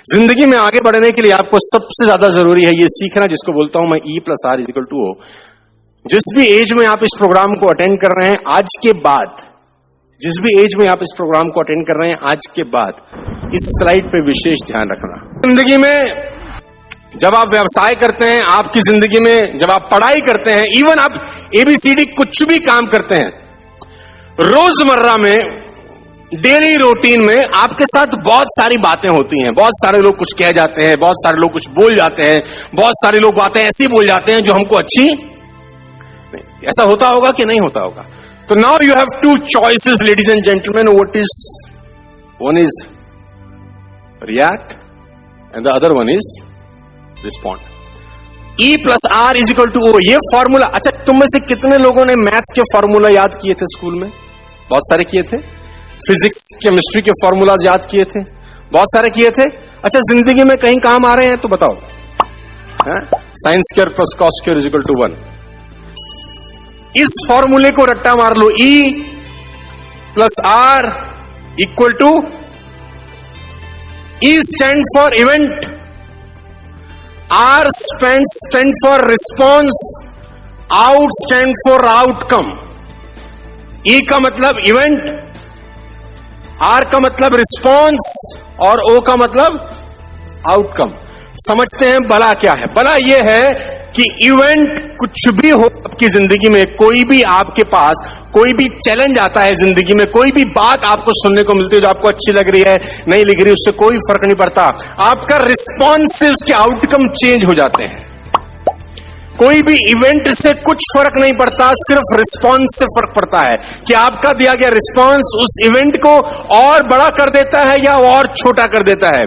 जिंदगी में आगे बढ़ने के लिए आपको सबसे ज्यादा जरूरी है ये सीखना, जिसको बोलता हूं मैं E+R = O। जिस भी एज में आप इस प्रोग्राम को अटेंड कर रहे हैं आज के बाद, जिस भी एज में आप इस प्रोग्राम को अटेंड कर रहे हैं आज के बाद, इस स्लाइड पे विशेष ध्यान रखना। जिंदगी में जब आप व्यवसाय करते हैं, आपकी जिंदगी में जब आप पढ़ाई करते हैं, इवन आप ABCD कुछ भी काम करते हैं, रोजमर्रा में डेली रूटीन में आपके साथ बहुत सारी बातें होती हैं, बहुत सारे लोग कुछ कह जाते हैं, बहुत सारे लोग कुछ बोल जाते हैं, बहुत सारे लोग बातें ऐसी बोल जाते हैं जो हमको अच्छी नहीं। ऐसा होता होगा कि नहीं होता होगा? तो now you have two choices ladies and gentleman, one is react and the other one is respond. E+R = O, ये फॉर्मूला। अच्छा, तुम में से कितने लोगों ने मैथ्स के फॉर्मूला याद किए थे स्कूल में? बहुत सारे किए थे। फिजिक्स केमिस्ट्री के फॉर्मूलाज याद किए थे, बहुत सारे किए थे। अच्छा, जिंदगी में कहीं काम आ रहे हैं तो बताओ। sin² + cos² = 1। इस फॉर्मूले को रट्टा मार लो, E+R = E stand for event, R stand for response, out stand for outcome. E का मतलब इवेंट, R का मतलब रिस्पॉन्स और O का मतलब आउटकम। समझते हैं बला क्या है? बला यह है कि इवेंट कुछ भी हो आपकी जिंदगी में, कोई भी आपके पास कोई भी चैलेंज आता है जिंदगी में, कोई भी बात आपको सुनने को मिलती है जो आपको अच्छी लग रही है, नहीं लग रही, उससे कोई फर्क नहीं पड़ता। आपका रिस्पॉन्स से उसके आउटकम चेंज हो जाते हैं। कोई भी इवेंट से कुछ फर्क नहीं पड़ता, सिर्फ रिस्पॉन्स से फर्क पड़ता है कि आपका दिया गया रिस्पॉन्स उस इवेंट को और बड़ा कर देता है या और छोटा कर देता है।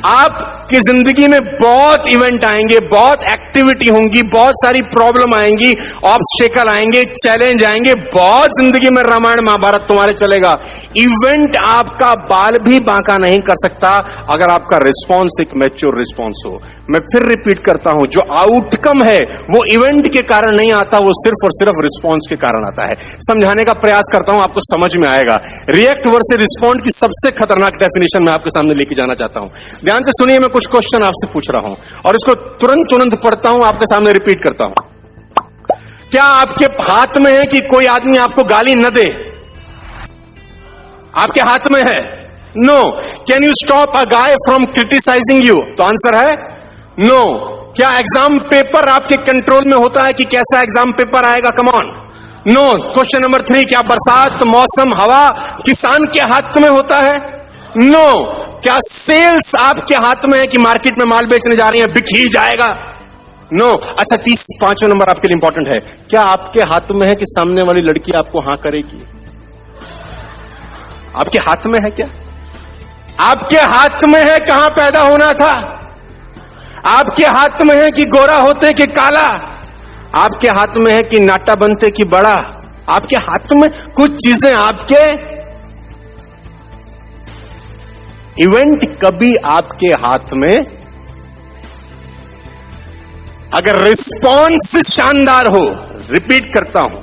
आपकी जिंदगी में बहुत इवेंट आएंगे, बहुत एक्टिविटी होंगी, बहुत सारी प्रॉब्लम आएंगी, ऑब्स्टेकल आएंगे, चैलेंज आएंगे, बहुत जिंदगी में रामायण महाभारत तुम्हारे चलेगा। इवेंट आपका बाल भी बांका नहीं कर सकता अगर आपका रिस्पॉन्स एक मैच्योर रिस्पॉन्स हो। मैं फिर रिपीट करता हूं, जो आउटकम है वो इवेंट के कारण नहीं आता, वो सिर्फ और सिर्फ रिस्पॉन्स के कारण आता है। समझाने का प्रयास करता हूं, आपको समझ में आएगा। रिएक्ट वर्सेस रिस्पॉन्ड की सबसे खतरनाक डेफिनेशन मैं आपके सामने लेके जाना चाहता हूं। ध्यान से सुनिए, मैं कुछ क्वेश्चन आपसे पूछ रहा हूं और इसको तुरंत पढ़ता हूं, आपके सामने रिपीट करता हूं। क्या आपके हाथ में है कि कोई आदमी आपको गाली न दे? आपके हाथ में है? No. Can you stop a guy from criticising you? तो आंसर है नो। क्या एग्जाम पेपर आपके कंट्रोल में होता है कि कैसा एग्जाम पेपर आएगा? Come on, no. Question number 3, क्या बरसात, मौसम, हवा किसान के हाथ में होता है? नो। क्या सेल्स आपके हाथ में है कि मार्केट में माल बेचने जा रही है, बिक ही जाएगा? नो। अच्छा, 5वां नंबर आपके लिए इंपॉर्टेंट है। क्या आपके हाथ में है कि सामने वाली लड़की आपको हां करेगी? आपके हाथ में है क्या? आपके हाथ में है कहां पैदा होना था? आपके हाथ में है कि गोरा होते कि काला? आपके हाथ में है कि नाटा बनते कि बड़ा? आपके हाथ में कुछ चीजें आपके। इवेंट कभी आपके हाथ में, अगर रिस्पॉन्स शानदार हो, रिपीट करता हूं,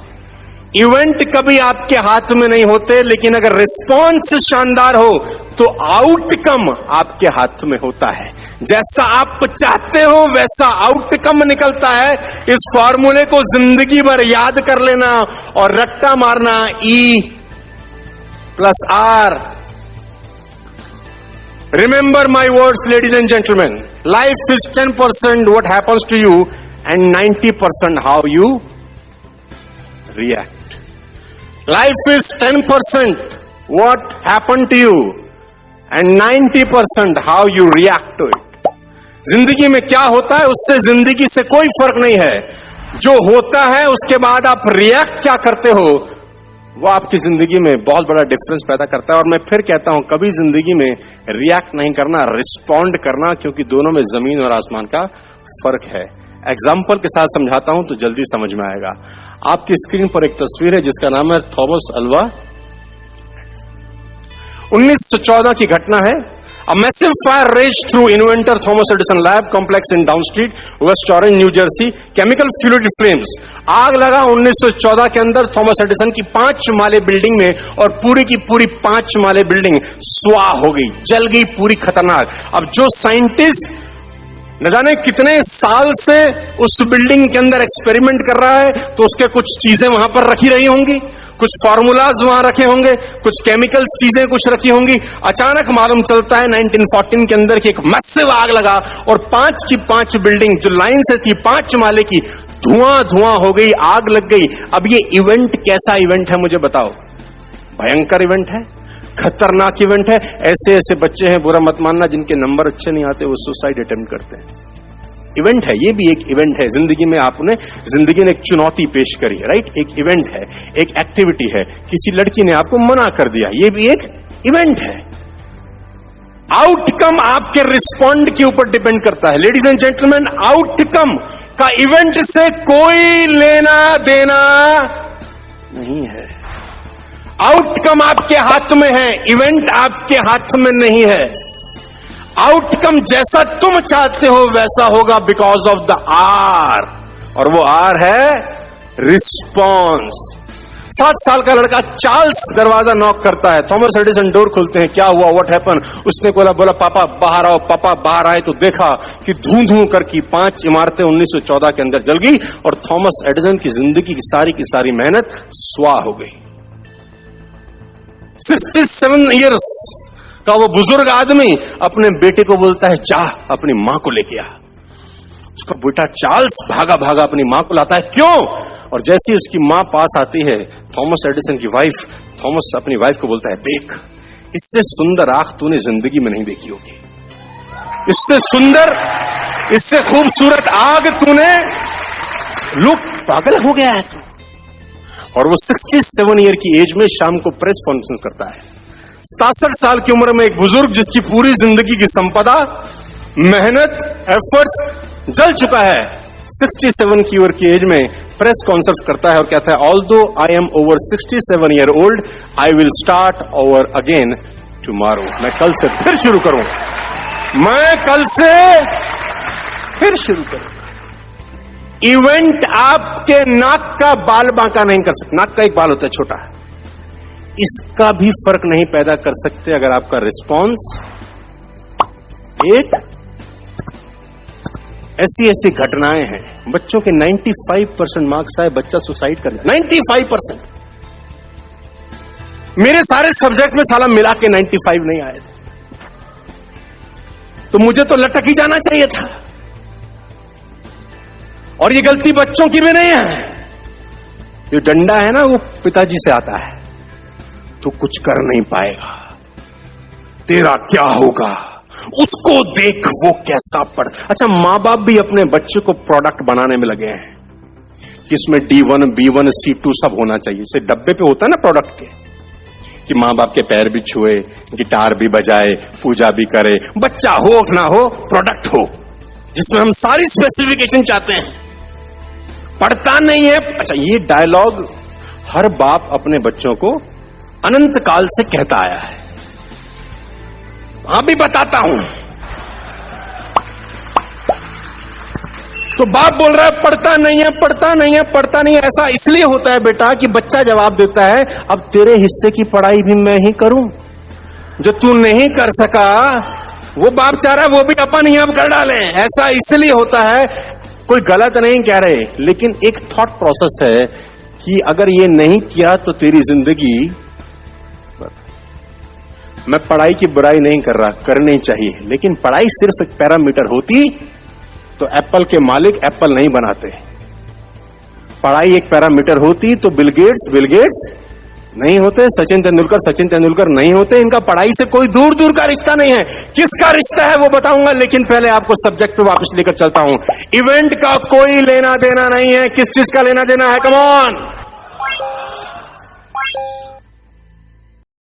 इवेंट कभी आपके हाथ में नहीं होते, लेकिन अगर रिस्पॉन्स शानदार हो तो आउटकम आपके हाथ में होता है। जैसा आप चाहते हो वैसा आउटकम निकलता है। इस फॉर्मूले को जिंदगी भर याद कर लेना और रट्टा मारना, E+R। Remember my words, ladies and gentlemen. Life is 10% what happens to you and 90% how you react. Life is 10% what happened to you and 90% how you react to it. जिंदगी में क्या होता है उससे जिंदगी से कोई फर्क नहीं है। जो होता है उसके बाद आप रिएक्ट क्या करते हो वो आपकी जिंदगी में बहुत बड़ा डिफरेंस पैदा करता है। और मैं फिर कहता हूं, कभी जिंदगी में रिएक्ट नहीं करना, रिस्पॉन्ड करना, क्योंकि दोनों में जमीन और आसमान का फर्क है। एग्जाम्पल के साथ समझाता हूं तो जल्दी समझ में आएगा। आपकी स्क्रीन पर एक तस्वीर है जिसका नाम है थॉमस अल्वा। 1914 की घटना है। A massive fire raged through inventor Thomas Edison lab complex in Down Street, West Orange, New Jersey. Chemical fluid flames. आग लगा 1914 के अंदर थॉमस एडिसन की 5 माले बिल्डिंग में, और पूरी की पूरी 5 माले बिल्डिंग स्वाह हो गई, जल गई पूरी, खतरनाक। अब जो साइंटिस्ट न जाने कितने साल से उस बिल्डिंग के अंदर एक्सपेरिमेंट कर रहा है, तो उसके कुछ चीजें वहां पर रखी रही होंगी, कुछ फॉर्मूलाज वहां रखे होंगे, कुछ केमिकल्स चीजें कुछ रखी होंगी। अचानक मालूम चलता है 1914 के अंदर की एक मैसिव आग लगा, और 5 की 5 बिल्डिंग जो लाइन से थी 5 माले की, धुआं हो गई, आग लग गई। अब ये इवेंट कैसा इवेंट है मुझे बताओ? भयंकर इवेंट है, खतरनाक इवेंट है। ऐसे ऐसे बच्चे हैं, बुरा मत मानना, जिनके नंबर अच्छे नहीं आते, वो सुसाइड अटेम्प्ट करते हैं। इवेंट है, ये भी एक इवेंट है। जिंदगी में आपने, जिंदगी ने एक चुनौती पेश करी है, राइट? एक इवेंट है, एक एक्टिविटी है, किसी लड़की ने आपको मना कर दिया, ये भी एक इवेंट है। आउटकम आपके रिस्पॉन्ड के ऊपर डिपेंड करता है। लेडीज एंड जेंटलमैन, आउटकम का इवेंट से कोई लेना देना नहीं है। आउटकम आपके हाथ में है, इवेंट आपके हाथ में नहीं है। आउटकम जैसा तुम चाहते हो वैसा होगा, बिकॉज ऑफ द आर, और वो आर है रिस्पॉन्स। 7 साल का लड़का चार्ल्स दरवाजा नॉक करता है, थॉमस एडिसन डोर खोलते हैं, क्या हुआ, व्हाट हैपन? उसने बोला पापा बाहर आओ। पापा बाहर आए तो देखा कि धूं करके 5 इमारतें 1914 के अंदर जल गई, और थॉमस एडिसन की जिंदगी की सारी मेहनत स्वाह हो गई। 67 ईयर्स का वो बुजुर्ग आदमी अपने बेटे को बोलता है, जा अपनी मां को लेके आ। उसका बेटा चार्ल्स भागा अपनी मां को लाता है। क्यों? और जैसे ही उसकी मां पास आती है, थॉमस एडिसन की वाइफ, थॉमस अपनी वाइफ को बोलता है, देख, इससे सुंदर आंख तूने जिंदगी में नहीं देखी होगी, इससे सुंदर, इससे खूबसूरत आग तूने, लुक, पागल हो गया है तू। और वो 67 ईयर की एज में शाम को प्रेस कॉन्फ्रेंस करता है। 67 साल की उम्र में एक बुजुर्ग जिसकी पूरी जिंदगी की संपदा, मेहनत, एफर्ट्स जल चुका है, 67 की उम्र की एज में प्रेस कॉन्फ्रेंस करता है और कहता है, although I am over 67 year old, I will start over again tomorrow. मैं कल से फिर शुरू करूं, मैं कल से फिर शुरू करूं। इवेंट आपके नाक का बाल बांका नहीं कर सकता। नाक का एक बाल होता है छोटा, इसका भी फर्क नहीं पैदा कर सकते अगर आपका रिस्पॉन्स एक। ऐसी घटनाएं हैं, बच्चों के 95% मार्क्स आए, बच्चा सुसाइड कर जाए, 95%। मेरे सारे सब्जेक्ट में साला मिला के 95 नहीं आए, तो मुझे तो लटक ही जाना चाहिए था। और ये गलती बच्चों की भी नहीं है, ये डंडा है ना, वो पिताजी से आता है, तो कुछ कर नहीं पाएगा, तेरा क्या होगा, उसको देख वो कैसा पढ़। अच्छा, मां बाप भी अपने बच्चे को प्रोडक्ट बनाने में लगे हैं कि इसमें D1, B1, C2 सब होना चाहिए। इसे डब्बे पे होता है ना प्रोडक्ट के, कि मां बाप के पैर भी छुए, गिटार भी बजाए, पूजा भी करे, बच्चा हो ना हो, प्रोडक्ट हो जिसमें हम सारी स्पेसिफिकेशन चाहते हैं, पढ़ता नहीं है। अच्छा, ये डायलॉग हर बाप अपने बच्चों को अनंत काल से कहता आया है, भी बताता हूं। तो बाप बोल रहा है पढ़ता नहीं है, पढ़ता नहीं है, पढ़ता नहीं है। ऐसा इसलिए होता है बेटा कि बच्चा जवाब देता है, अब तेरे हिस्से की पढ़ाई भी मैं ही करूं, जो तू नहीं कर सका वो बाप चाह रहा है वो भी अपन ही अब कर डालें। ऐसा इसलिए होता है, कोई गलत नहीं कह रहे, लेकिन एक थॉट प्रोसेस है कि अगर ये नहीं किया तो तेरी जिंदगी। मैं पढ़ाई की बुराई नहीं कर रहा, करनी चाहिए, लेकिन पढ़ाई सिर्फ एक पैरामीटर होती तो एप्पल के मालिक एप्पल नहीं बनाते। पढ़ाई एक पैरामीटर होती तो बिल गेट्स नहीं होते, सचिन तेंदुलकर नहीं होते। इनका पढ़ाई से कोई दूर का रिश्ता नहीं है। किसका रिश्ता है वो बताऊंगा, लेकिन पहले आपको सब्जेक्ट पे वापस लेकर चलता हूं। इवेंट का कोई लेना देना नहीं है। किस चीज का लेना देना है? Come on.